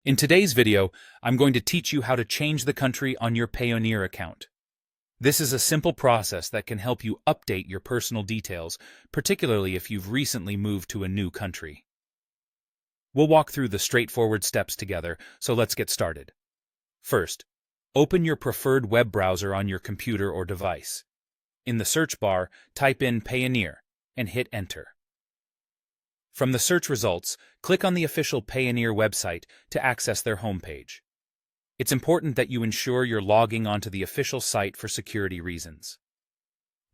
In today's video, I'm going to teach you how to change the country on your Payoneer account. This is a simple process that can help you update your personal details, particularly if you've recently moved to a new country. We'll walk through the straightforward steps together, so let's get started. First, open your preferred web browser on your computer or device. In the search bar, type in Payoneer and hit Enter. From the search results, click on the official Payoneer website to access their homepage. It's important that you ensure you're logging onto the official site for security reasons.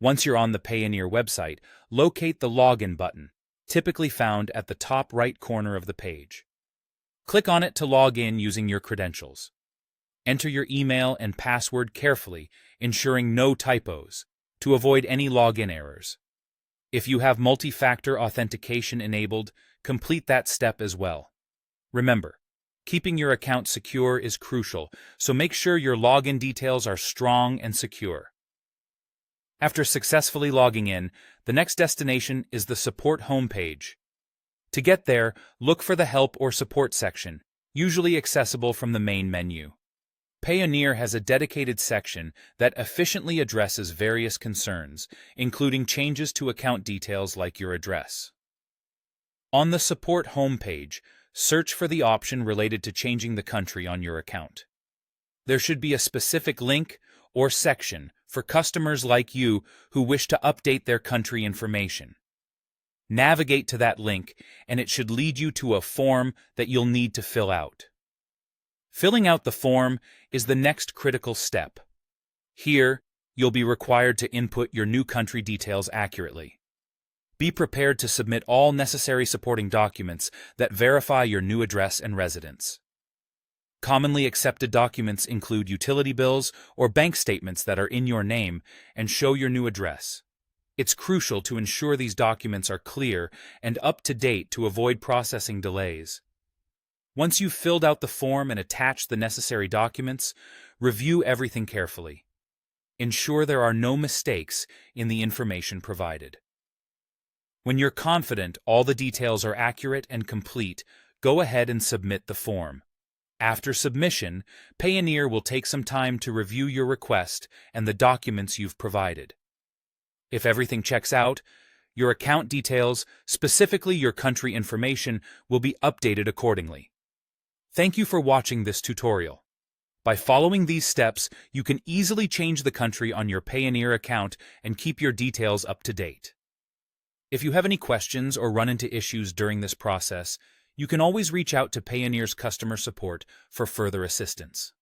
Once you're on the Payoneer website, locate the Login button, typically found at the top right corner of the page. Click on it to log in using your credentials. Enter your email and password carefully, ensuring no typos, to avoid any login errors. If you have multi-factor authentication enabled, complete that step as well. Remember, keeping your account secure is crucial, so make sure your login details are strong and secure. After successfully logging in, the next destination is the support homepage. To get there, look for the Help or Support section, usually accessible from the main menu. Payoneer has a dedicated section that efficiently addresses various concerns, including changes to account details like your address. On the Support homepage, search for the option related to changing the country on your account. There should be a specific link or section for customers like you who wish to update their country information. Navigate to that link, and it should lead you to a form that you'll need to fill out. Filling out the form is the next critical step. Here, you'll be required to input your new country details accurately. Be prepared to submit all necessary supporting documents that verify your new address and residence. Commonly accepted documents include utility bills or bank statements that are in your name and show your new address. It's crucial to ensure these documents are clear and up to date to avoid processing delays. Once you've filled out the form and attached the necessary documents, review everything carefully. Ensure there are no mistakes in the information provided. When you're confident all the details are accurate and complete, go ahead and submit the form. After submission, Payoneer will take some time to review your request and the documents you've provided. If everything checks out, your account details, specifically your country information, will be updated accordingly. Thank you for watching this tutorial. By following these steps, you can easily change the country on your Payoneer account and keep your details up to date. If you have any questions or run into issues during this process, you can always reach out to Payoneer's customer support for further assistance.